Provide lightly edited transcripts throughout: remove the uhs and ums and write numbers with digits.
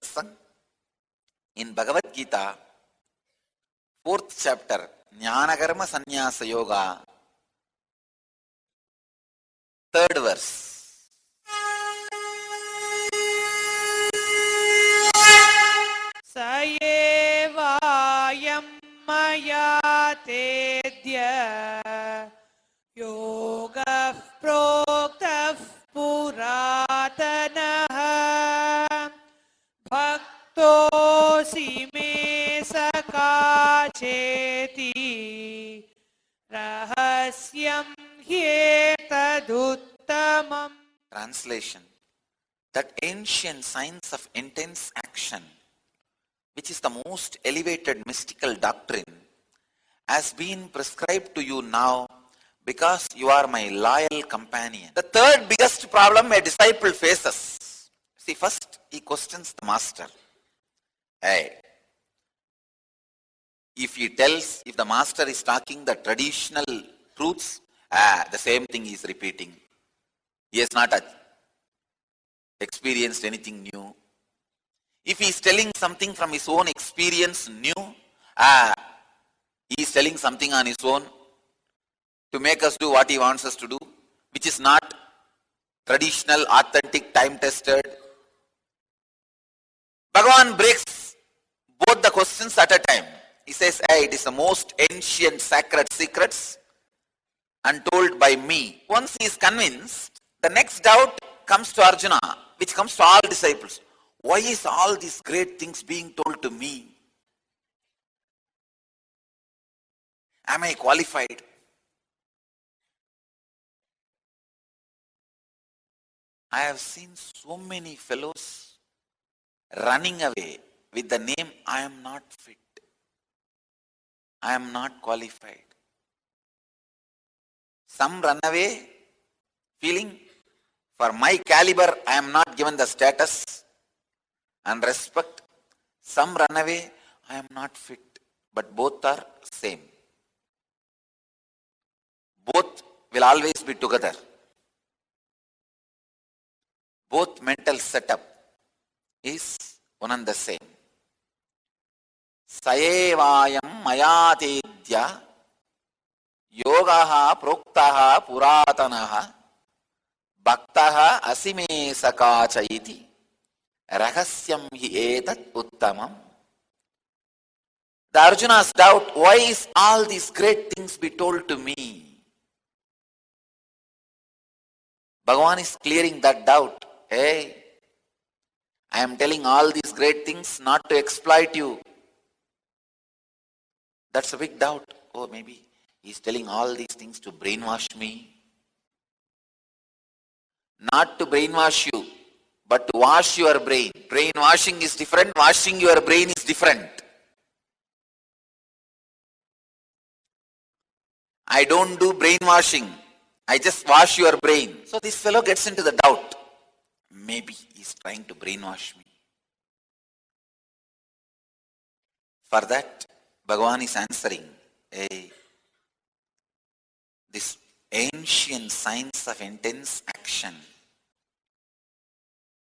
satsang in Bhagavad Gita, 4th chapter, Jnanakarma Sannyasa Yoga, 3rd verse. Sayevayam maya tedya yoga proktah puratanaha bhaktosi me sakacheti rahasyam hyetaduttamam. Translation: that ancient science of intense action, which is the most elevated mystical doctrine, has been prescribed to you now because you are my loyal companion. The third biggest problem a disciple faces. See, first he questions the master. Hey, if the master is talking the traditional truths, the same thing he is repeating. He has not experienced anything new. If he is telling something from his own experience new, he is telling something on his own to make us do what he wants us to do, which is not traditional, authentic, time-tested. Bhagavan breaks both the questions at a time. He says, hey, it is the most ancient sacred secrets untold by me. Once he is convinced, the next doubt comes to Arjuna, which comes to all disciples. Why is all these great things being told to me? Am I qualified? I have seen so many fellows running away with the name, I am not fit. I am not qualified. Some run away feeling, for my caliber, I am not given the status and respect. Some run away, I am not fit. But both are same. Both will always be together. Both mental setup is one and the same. Sayevayam mayatedya yogaha proktaha puratanaha bhaktaha asime sakachaiti rahasyam hi etat uttamam. The Arjuna's doubt, why is all these great things be told to me? Bhagavan is clearing that doubt. Hey, I am telling all these great things not to exploit you. That's a big doubt. Oh, maybe he is telling all these things to brainwash me. Not to brainwash you, but to wash your brain. Brainwashing is different. Washing your brain is different. I don't do brainwashing. I just wash your brain. So this fellow gets into the doubt. Maybe he's trying to brainwash me. For that, Bhagavan is answering, hey, this ancient science of intense action,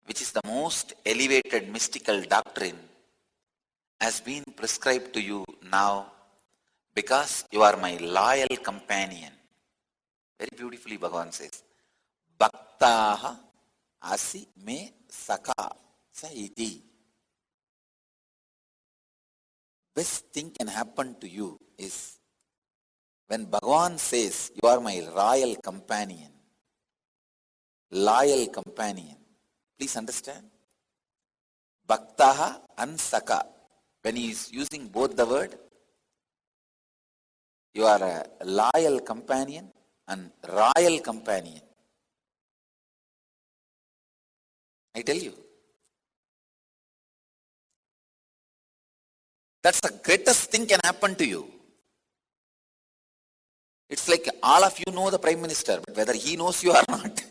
which is the most elevated mystical doctrine, has been prescribed to you now because you are my loyal companion. Very beautifully Bhagavan says, Bhaktaha asi me saka sa iti. Best thing can happen to you is when Bhagavan says, you are my royal companion, loyal companion. Please understand. Bhaktaha and Saka. When he is using both the word, you are a loyal companion and royal companion. I tell you. That's the greatest thing can happen to you. It's like all of you know the Prime Minister, but whether he knows you or not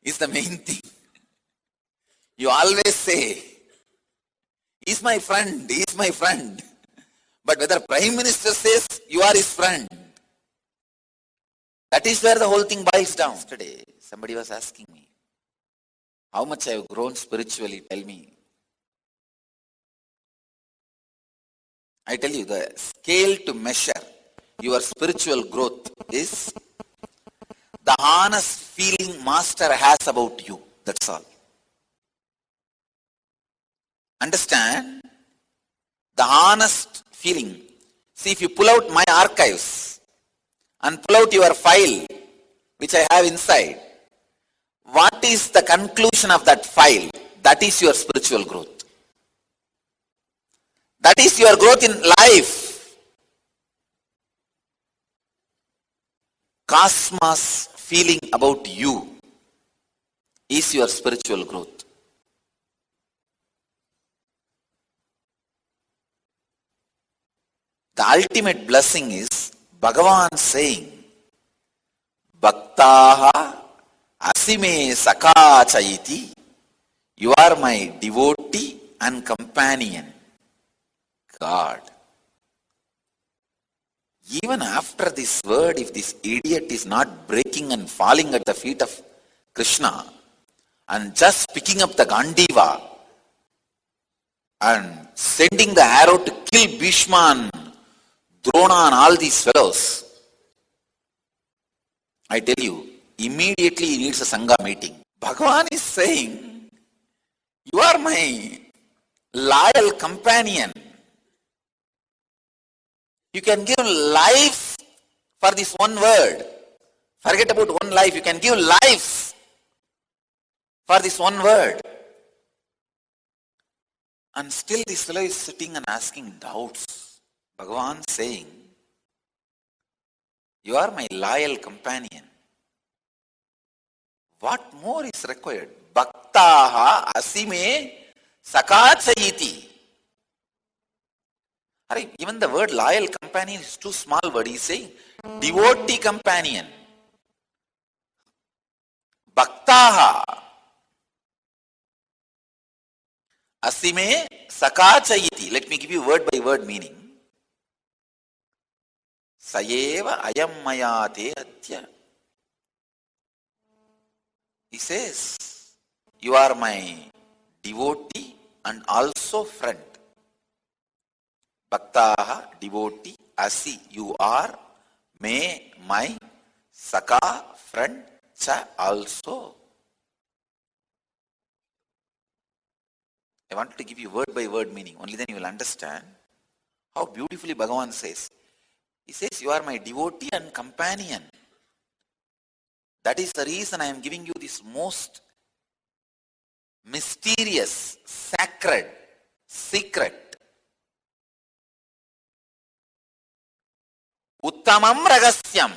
is the main thing. You always say, he's my friend, he's my friend. But whether Prime Minister says you are his friend, that is where the whole thing boils down. Yesterday, somebody was asking me, How much I have grown spiritually, tell me. I tell you, the scale to measure your spiritual growth is the honest feeling master has about you. That's all. Understand? The honest feeling. See, if you pull out my archives and pull out your file, which I have inside, what is the conclusion of that file? That is your spiritual growth. That is your growth in life. Cosmos feeling about you is your spiritual growth. The ultimate blessing is Bhagavan saying, Bhaktaha asime sakachayiti. You are my devotee and companion. God. Even after this word, if this idiot is not breaking and falling at the feet of Krishna and just picking up the Gandiva and sending the arrow to kill Bhishma and Drona and all these fellows, I tell you, immediately he needs a Sangha meeting. Bhagavan is saying, you are my loyal companion. You can give life for this one word. Forget about one life. You can give life for this one word. And still this fellow is sitting and asking doubts. Bhagavan saying, you are my loyal companion. What more is required? Bhaktaha asime sakachayiti. Even the word loyal companion is too small word. He is saying devotee companion. Bhaktaha asime sakachayiti. Let me give you word by word meaning. Sayeva ayam maya te adya. He says, you are my devotee and also friend. Bhaktaha, devotee, asi, you are, me, my, saka, friend, cha, also. I want to give you word by word meaning. Only then you will understand how beautifully Bhagavan says. He says, you are my devotee and companion. That is the reason I am giving you this most mysterious, sacred, secret. Uttamam Ragasyam.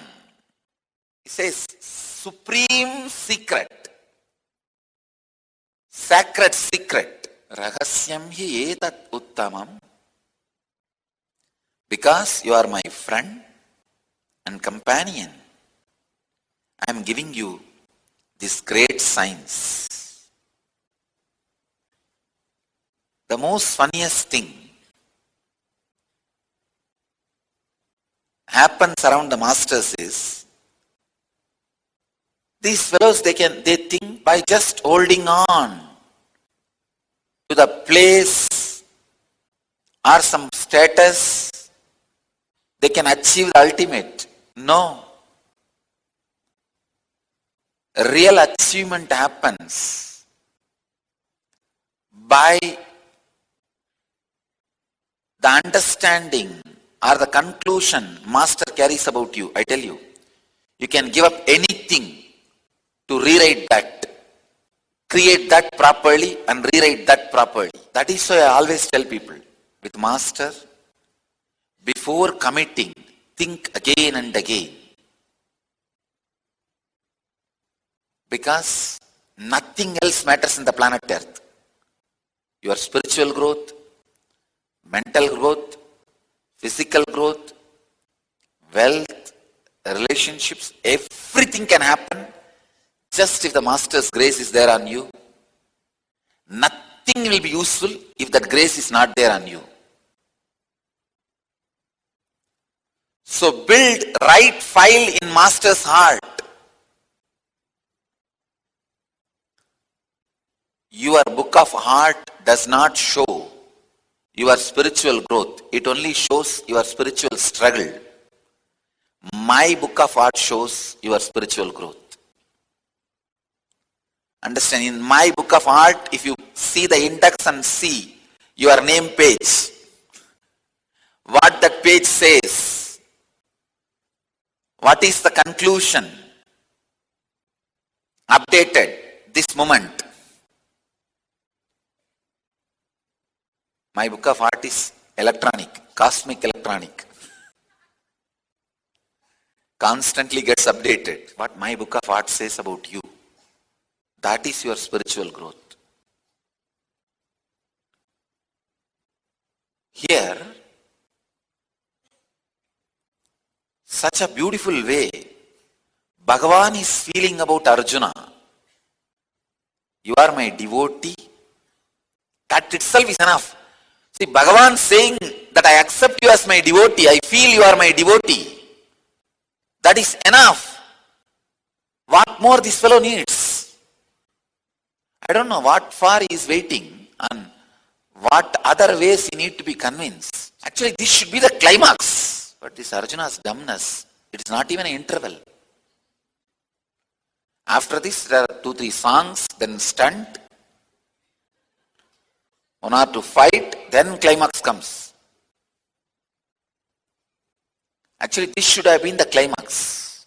He says, supreme secret. Sacred secret. Ragasyam hi etat uttamam. Because you are my friend and companion, I am giving you this great science. The most funniest thing happens around the masters is, these fellows, they think by just holding on to the place or some status, they can achieve the ultimate. No. Real achievement happens by the understanding or the conclusion master carries about you. I tell you, you can give up anything to rewrite that, create that properly and rewrite that properly. That is why I always tell people, with master, before committing, think again and again. Because nothing else matters in the planet Earth. Your spiritual growth, mental growth, physical growth, wealth, relationships, everything can happen just if the master's grace is there on you. Nothing will be useful if that grace is not there on you. So build right file in master's heart. Your book of heart does not show your spiritual growth. It only shows your spiritual struggle. My book of heart shows your spiritual growth. Understand, in my book of heart, if you see the index and see your name page, what that page says, what is the conclusion, updated this moment. My book of heart is electronic, cosmic electronic. Constantly gets updated. What my book of heart says about you, that is your spiritual growth. Here, such a beautiful way, Bhagavan is feeling about Arjuna. You are my devotee. That itself is enough. See, Bhagavan saying that I accept you as my devotee, I feel you are my devotee. That is enough. What more this fellow needs? I don't know what far he is waiting and what other ways he need to be convinced. Actually, this should be the climax. But this Arjuna's dumbness, it is not even an interval. After this, there are 2-3 songs, then stunt, 1 or 2 fight, then climax comes. Actually, this should have been the climax.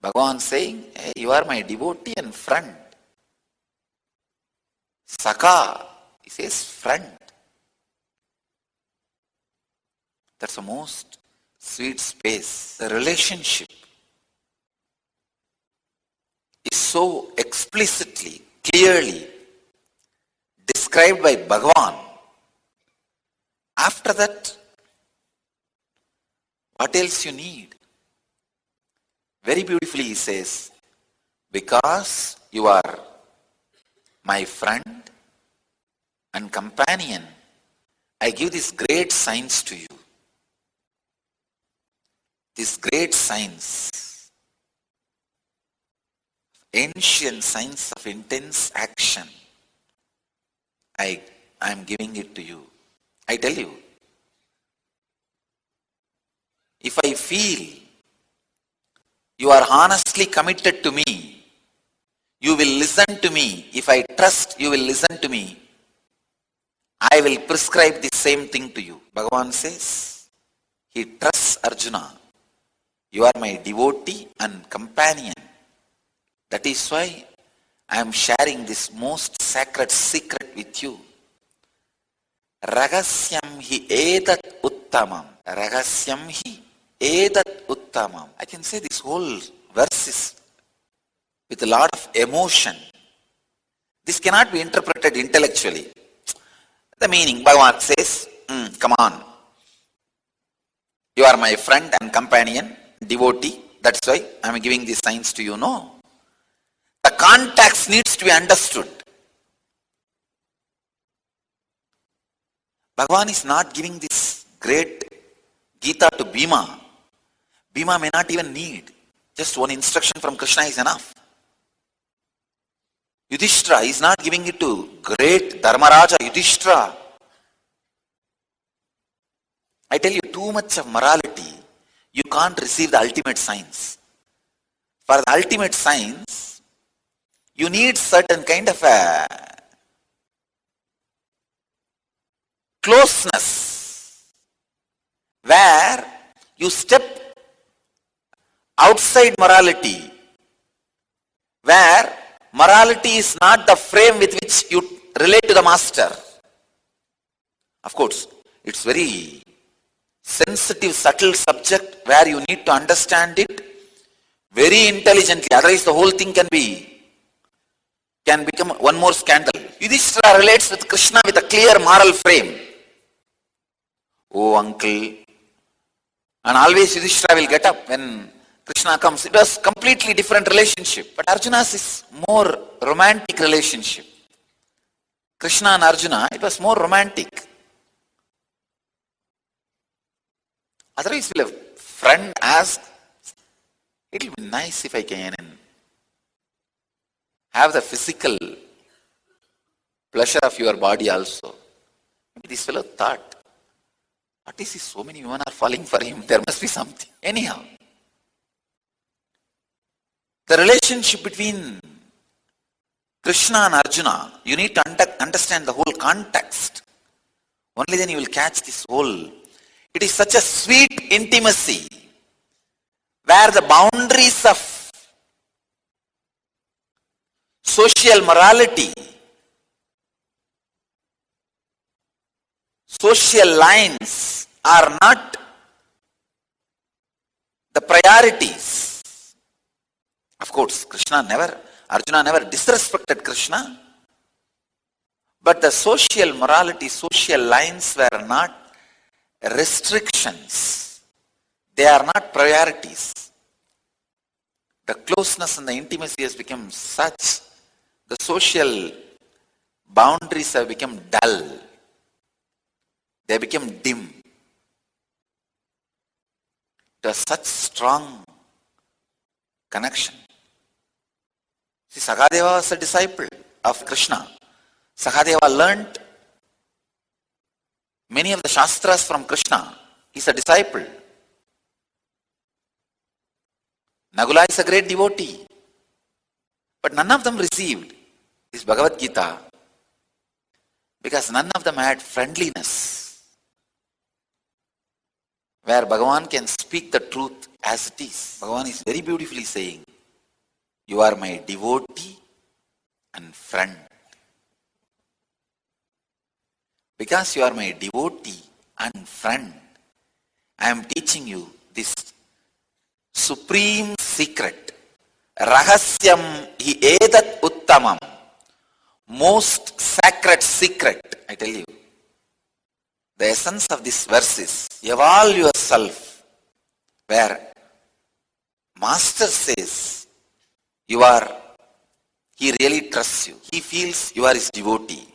Bhagavan saying, hey, you are my devotee and friend. Saka, he says friend. That's the most sweet space. The relationship is so explicitly, clearly described by Bhagavan. After that, what else you need? Very beautifully he says, because you are my friend and companion, I give these great signs to you. These great signs, ancient signs of intense action, I am giving it to you. I tell you, if I feel you are honestly committed to me, you will listen to me. If I trust you will listen to me, I will prescribe the same thing to you. Bhagavan says, he trusts Arjuna. You are my devotee and companion. That is why I am sharing this most sacred secret with you. Ragasyam hi edat uttamam. Ragasyam hi edat uttamam. I can say this whole verse is with a lot of emotion. This cannot be interpreted intellectually. The meaning, Bhagavan says, come on. You are my friend and companion, devotee. That's why I am giving these signs to you. No. The context needs to be understood. Bhagavan is not giving this great Gita to Bhima. Bhima may not even need. Just one instruction from Krishna is enough. Yudhishthira is not giving it to great Dharmaraja Yudhishthira. I tell you, too much of morality, you can't receive the ultimate science. For the ultimate science, you need certain kind of a closeness where you step outside morality, where morality is not the frame with which you relate to the master. Of course, it's very sensitive, subtle subject where you need to understand it very intelligently. Otherwise, the whole thing can become one more scandal. Yudhishthira relates with Krishna with a clear moral frame. Oh, uncle. And always Yudhishthira will get up when Krishna comes. It was completely different relationship. But Arjuna's is more romantic relationship. Krishna and Arjuna, it was more romantic. Otherwise, will a friend ask, it will be nice if I can have the physical pleasure of your body also. Maybe this fellow thought, what is this? So many women are falling for him. There must be something. Anyhow, the relationship between Krishna and Arjuna, you need to understand the whole context. Only then you will catch this whole. It is such a sweet intimacy where the boundaries of social morality, social lines are not the priorities. Of course, Arjuna never disrespected Krishna, but the social morality, social lines were not restrictions. They are not priorities. The closeness and the intimacy has become such, the social boundaries have become dull. They become dim. There's such strong connection. See, Sakadeva was a disciple of Krishna. Sakadeva learnt many of the Shastras from Krishna. He's a disciple. Nagula is a great devotee. But none of them received this Bhagavad Gita because none of them had friendliness, where Bhagavan can speak the truth as it is. Bhagavan is very beautifully saying, you are my devotee and friend. Because you are my devotee and friend, I am teaching you this supreme secret. Rahasyam hi edat uttamam. Most sacred secret, I tell you. The essence of this verse is, evolve yourself, where Master says, he really trusts you. He feels you are his devotee.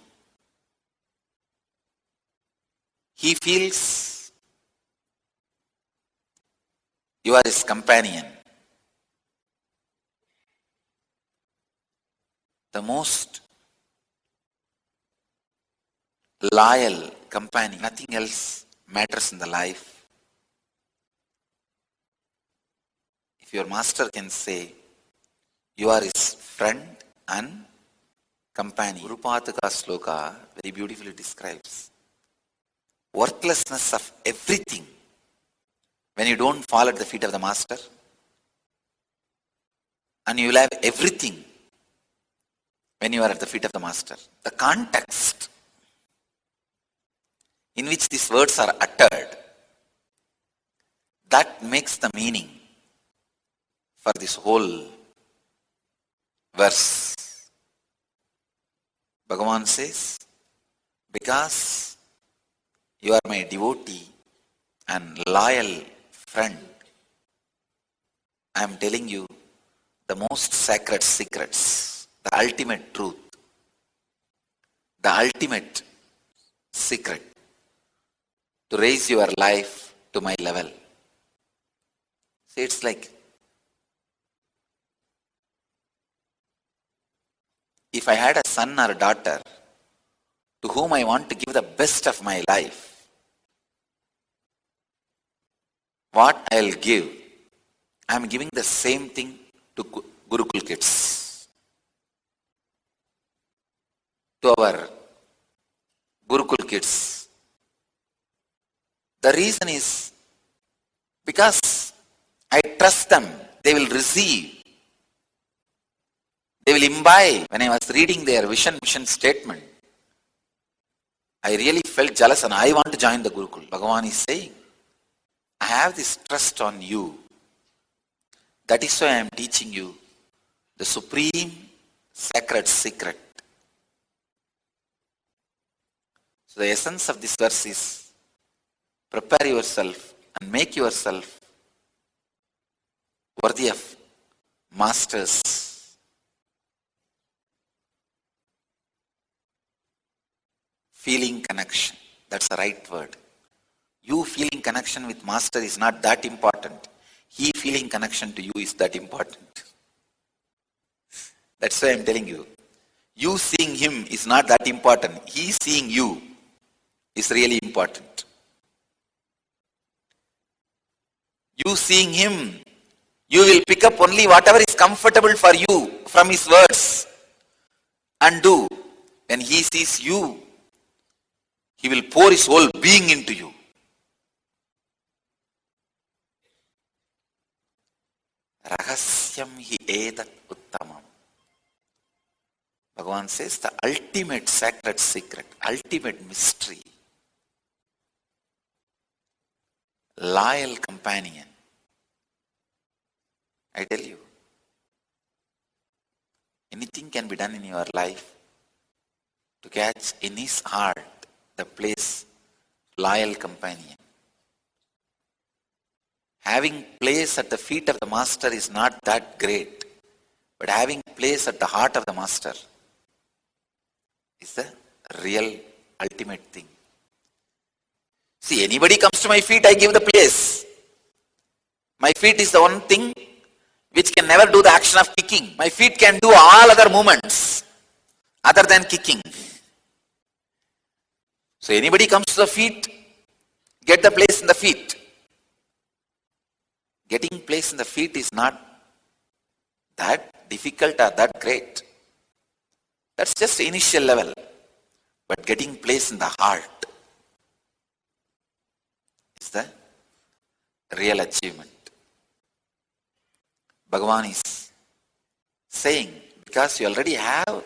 He feels you are his companion. The most loyal companion. Nothing else matters in the life. If your master can say, you are his friend and companion. Gurupataka sloka very beautifully describes worthlessness of everything when you don't fall at the feet of the master, and you will have everything when you are at the feet of the master. The context in which these words are uttered, that makes the meaning for this whole verse. Bhagavan says, because you are my devotee and loyal friend, I am telling you the most sacred secrets, the ultimate truth, the ultimate secret to raise your life to my level. See, it's like if I had a son or a daughter to whom I want to give the best of my life, what I'll give, I'm giving the same thing to Gurukul kids. To our Gurukul kids. The reason is because I trust them. They will receive. They will imbibe. When I was reading their vision statement, I really felt jealous and I want to join the Gurukul. Bhagavan is saying, I have this trust on you. That is why I am teaching you the supreme sacred secret. So the essence of this verse is, prepare yourself and make yourself worthy of Master's feeling connection. That's the right word. You feeling connection with Master is not that important. He feeling connection to you is that important. That's why I'm telling you. You seeing him is not that important. He seeing you is really important. You seeing him, you will pick up only whatever is comfortable for you from his words and do. When he sees you, he will pour his whole being into you. Rahasyam hi etat uttamam. Bhagavan says the ultimate sacred secret, ultimate mystery. Loyal companion. I tell you, anything can be done in your life to catch in his heart the place loyal companion. Having place at the feet of the master is not that great, but having place at the heart of the master is the real ultimate thing. See, anybody comes to my feet, I give the place. My feet is the one thing which can never do the action of kicking. My feet can do all other movements other than kicking. So anybody comes to the feet, get the place in the feet. Getting place in the feet is not that difficult or that great. That's just the initial level. But getting place in the heart is the real achievement. Bhagavan is saying, because you already have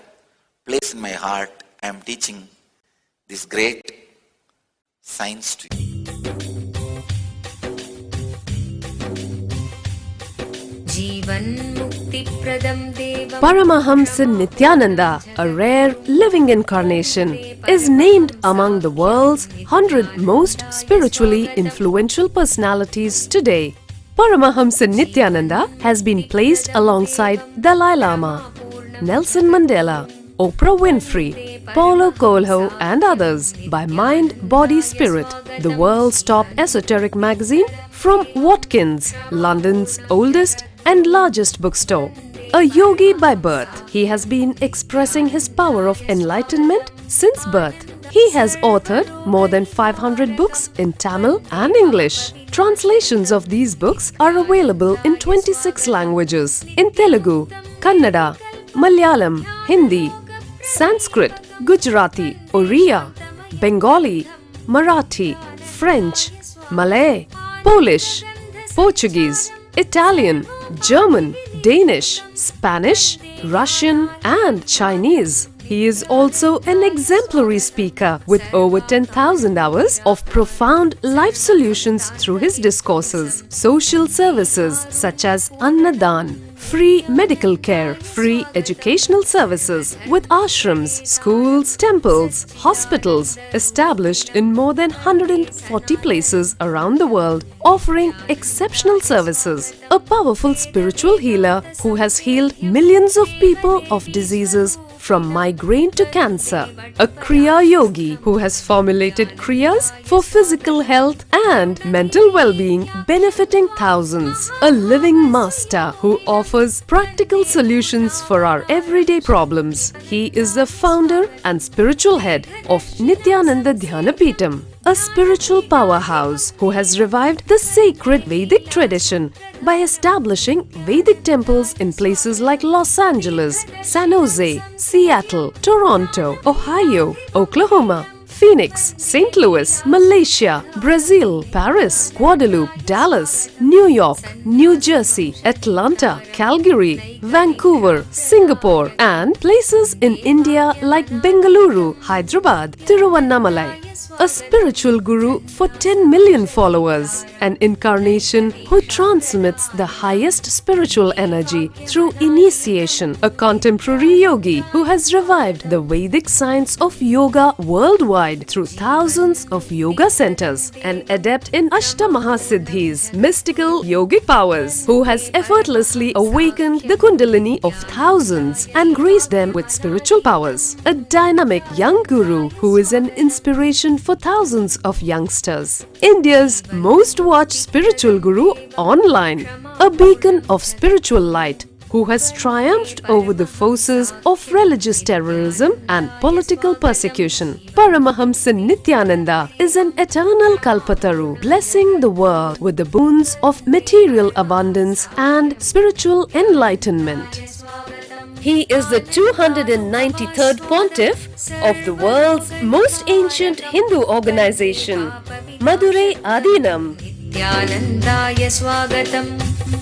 place in my heart, I am teaching this great science to you. Paramahamsa Nityananda, a rare living incarnation, is named among the world's 100 most spiritually influential personalities today. Paramahamsa Nityananda has been placed alongside Dalai Lama, Nelson Mandela, Oprah Winfrey, Paulo Coelho and others by Mind, Body, Spirit, the world's top esoteric magazine from Watkins, London's oldest and largest bookstore. A yogi by birth, he has been expressing his power of enlightenment since birth. He has authored more than 500 books in Tamil and English. Translations of these books are available in 26 languages in Telugu, Kannada, Malayalam, Hindi, Sanskrit, Gujarati, Oriya, Bengali, Marathi, French, Malay, Polish, Portuguese, Italian, German, Danish, Spanish, Russian and Chinese. He is also an exemplary speaker with over 10,000 hours of profound life solutions through his discourses. Social services such as Annadan, free medical care, free educational services with ashrams, schools, temples, hospitals established in more than 140 places around the world, offering exceptional services. A powerful spiritual healer who has healed millions of people of diseases from migraine to cancer. A Kriya Yogi who has formulated Kriyas for physical health and mental well-being, benefiting thousands. A living master who offers practical solutions for our everyday problems. He is the founder and spiritual head of Nityananda Dhyanapitham, a spiritual powerhouse who has revived the sacred Vedic tradition by establishing Vedic temples in places like Los Angeles, San Jose, Seattle, Toronto, Ohio, Oklahoma, Phoenix, St. Louis, Malaysia, Brazil, Paris, Guadeloupe, Dallas, New York, New Jersey, Atlanta, Calgary, Vancouver, Singapore, and places in India like Bengaluru, Hyderabad, Tiruvannamalai. A spiritual guru for 10 million followers, an incarnation who transmits the highest spiritual energy through initiation, a contemporary yogi who has revived the Vedic science of yoga worldwide through thousands of yoga centers, an adept in Ashtamahasiddhis, mystical yogic powers, who has effortlessly awakened the Kundalini of thousands and graced them with spiritual powers, a dynamic young guru who is an inspiration for thousands of youngsters, India's most watched spiritual guru online, a beacon of spiritual light who has triumphed over the forces of religious terrorism and political persecution. Paramahamsa Nityananda is an eternal Kalpataru, blessing the world with the boons of material abundance and spiritual enlightenment. He is the 293rd Pontiff of the world's most ancient Hindu organization, Madurai Adinam. Nityanandaya Swagatam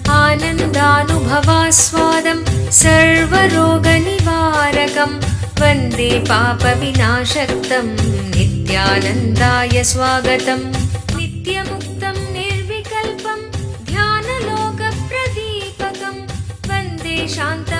Anandanubhavaswadam Sarvaroganivarakam Vande Papa Vinashaktam Nityanandaya Swagatam Nityamuktam Nirvikalpam Dhyana Loka Pradipakam Vande Shanta